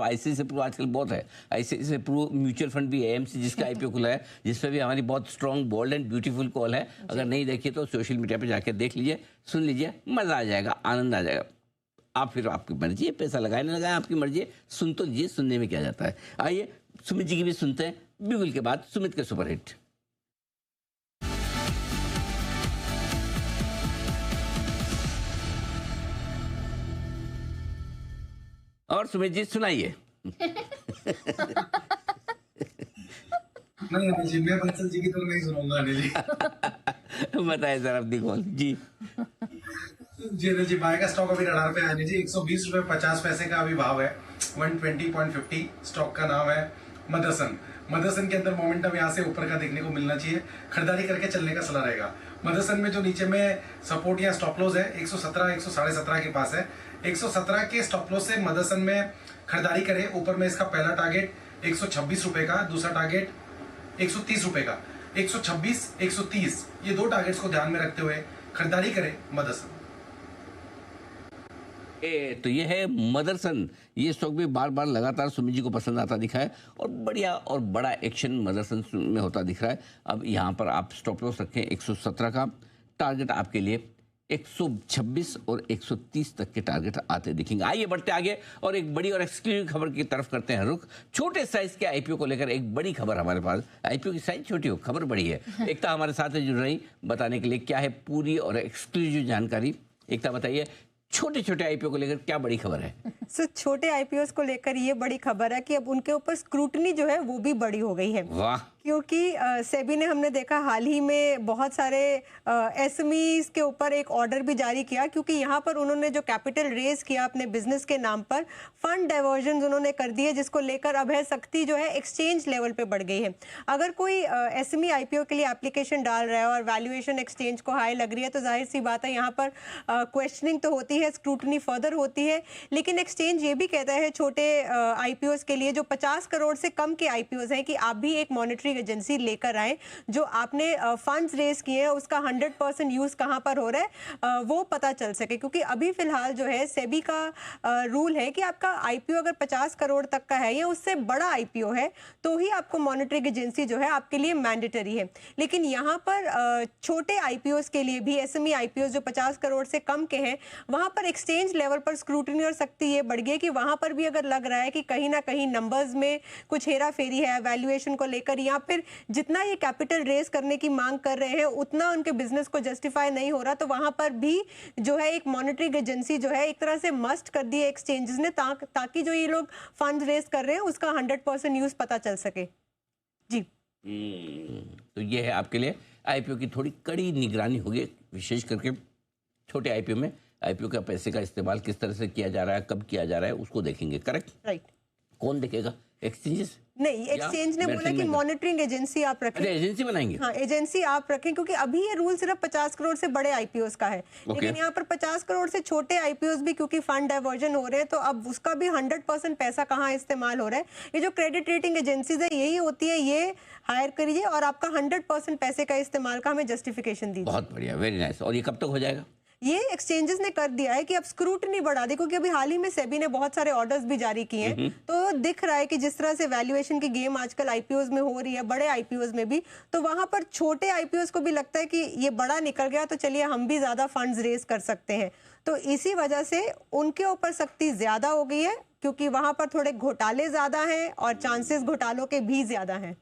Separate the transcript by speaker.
Speaker 1: ICICI Pru आजकल बहुत है, आईसीआईसीआई प्रू म्यूचुअल फंड भी है, एएमसी जिसका आईपीओ खुला है, जिसपे भी हमारी बहुत strong, bold and beautiful call है। अगर नहीं देखिए तो सोशल मीडिया पे जाकर देख लीजिए, सुन लीजिए, मजा आ जाएगा, आनंद आ जाएगा। आप फिर आपकी मर्जी है, पैसा लगाए ना लगाए आपकी मर्जी है, सुन तो लीजिए, सुनने में क्या जाता है। आइए सुमित जी की भी सुनते हैं बिगुल के बाद सुमित के सुपरहिट। और सुमित जी सुनाइए।
Speaker 2: नहीं अनिल जी, मैं बंसल जी की तो नहीं सुनूंगा अनिल जी।
Speaker 1: बताइए सर अपनी कॉल जी।
Speaker 2: जी अनिल जी, बाय का स्टॉक अभी रडार पे है अनिल जी, 120.50 का अभी भाव है, 120.50। स्टॉक का नाम है मदरसन। मदरसन के अंदर मोमेंटम यहाँ से ऊपर का देखने को मिलना चाहिए, खरीदारी करके चलने का सलाह रहेगा। मदरसन में जो नीचे में सपोर्ट या स्टॉप लॉस है 117, 117.5 के पास है। 117 के स्टॉप लॉस से मदरसन में खरीदारी करें। ऊपर में इसका पहला टारगेट 126 रुपए का, दूसरा टारगेट 130 रुपए का। 126, 130 ये दो टारगेट्स को ध्यान में रखते हुए खरीदारी करें मदरसन।
Speaker 1: तो ये है मदरसन। ये स्टॉक भी बार बार लगातार सुमित जी को पसंद आता दिखा है और बढ़िया और बड़ा एक्शन मदरसन में होता दिख रहा है। अब यहाँ पर आप स्टॉप लॉस रखें 117 का, टारगेट आपके लिए 126 और 130 तक के टारगेट आते दिखेंगे। आइए बढ़ते आगे और एक बड़ी और एक्सक्लूसिव खबर की तरफ करते हैं रुख। छोटे साइज के आईपीओ को लेकर एक बड़ी खबर हमारे पास। आईपीओ की साइज छोटी हो, खबर बड़ी है। एकता हमारे साथ जुड़ रही बताने के लिए क्या है पूरी और एक्सक्लूसिव जानकारी। एकता बताइए, छोटे छोटे आईपीओ को लेकर क्या बड़ी खबर है?
Speaker 3: सो छोटे आईपीओ को लेकर ये बड़ी खबर है कि अब उनके ऊपर स्क्रूटनी जो है वो भी बड़ी हो गई है।
Speaker 1: वाह।
Speaker 3: क्योंकि सेबी ने, हमने देखा हाल ही में बहुत सारे एसएमईज के ऊपर एक ऑर्डर भी जारी किया, क्योंकि यहाँ पर उन्होंने जो कैपिटल रेज किया अपने बिजनेस के नाम पर, फंड डाइवर्जन उन्होंने कर दिए, जिसको लेकर अब है सख्ती जो है एक्सचेंज लेवल पे बढ़ गई है। अगर कोई एसएमई आईपीओ के लिए एप्लीकेशन डाल रहा है और वैल्यूएशन एक्सचेंज को हाई लग रही है, तो जाहिर सी बात है यहाँ पर क्वेश्चनिंग तो होती है, स्क्रूटनी फर्दर होती है। लेकिन एक्सचेंज ये भी कहता है छोटे आईपीओ के लिए जो 50 करोड़ से कम के आईपीओ हैं कि आप भी एक मॉनिटरिंग एजेंसी लेकर आए, जो आपने फंड्स रेज किए हैं उसका 100% यूज कहां पर हो रहा है वो पता चल सके। क्योंकि अभी फिलहाल जो है सेबी का रूल है कि आपका आईपीओ अगर 50 करोड़ तक का है या उससे बड़ा आईपीओ है तो ही आपको मॉनिटरिंग एजेंसी जो है आपके लिए मैंडेटरी है। लेकिन यहाँ पर छोटे आईपीओ के लिए भी, एसएमई आईपीओ जो 50 करोड़ से कम के हैं, वहां पर एक्सचेंज लेवल पर स्क्रूटनी और सख्ती ये बढ़ गई कि वहां पर भी अगर लग रहा है कि कहीं ना कहीं नंबर्स में कुछ हेरा फेरी है वैल्यूएशन को लेकर, या फिर जितना ये कैपिटल रेज करने की मांग कर रहे हैं उतना उनके बिजनेस को जस्टिफाई नहीं हो रहा, तो वहां पर भी जो है एक मॉनिटरिंग एजेंसी जो है एक तरह से मस्ट कर दी है एक्सचेंजेस ने, ताकि जो ये लोग फंड रेज कर रहे हैं उसका 100% यूज पता चल सके। जी
Speaker 1: तो ये है आपके लिए आईपीओ की थोड़ी कड़ी निगरानी होगी, विशेष करके छोटे आईपीओ में। आईपीओ का पैसे का इस्तेमाल किस तरह से किया जा रहा है, कब किया जा रहा है, उसको देखेंगे। करेक्ट?
Speaker 3: राइट।
Speaker 1: कौन देखेगा? एक्सचेंजेस?
Speaker 3: नहीं, एक्सचेंज ने बोला कि मॉनिटरिंग एजेंसी आप रखें।
Speaker 1: अरे एजेंसी बनाएंगे?
Speaker 3: हाँ, एजेंसी आप रखें, क्योंकि अभी ये रूल सिर्फ 50 करोड़ से बड़े आईपीओस का है। लेकिन यहाँ पर 50 करोड़ से छोटे आईपीओस भी, क्योंकि फंड डाइवर्जन हो रहे हैं, तो अब उसका भी 100% पैसा कहाँ इस्तेमाल हो रहा है। ये जो क्रेडिट रेटिंग एजेंसीज है यही होती है, ये हायर करिए और आपका 100% पैसे का इस्तेमाल का हमें जस्टिफिकेशन दीजिए।
Speaker 1: बहुत बढ़िया, वेरी नाइस। और ये कब तक हो जाएगा?
Speaker 3: ये एक्सचेंजेस ने कर दिया है कि अब स्क्रूटनी बढ़ा दी, क्योंकि अभी हाल ही में सेबी ने बहुत सारे ऑर्डर्स भी जारी किए हैं। तो दिख रहा है कि जिस तरह से वैल्यूएशन की गेम आजकल आईपीओज में हो रही है, बड़े आईपीओज में भी, तो वहां पर छोटे आईपीओज को भी लगता है कि ये बड़ा निकल गया तो चलिए हम भी ज्यादा फंड्स रेज कर सकते हैं। तो इसी वजह से उनके ऊपर सख्ती ज्यादा हो गई है, क्योंकि वहां पर थोड़े घोटाले ज्यादा हैं और चांसेस घोटालों के भी ज्यादा हैं।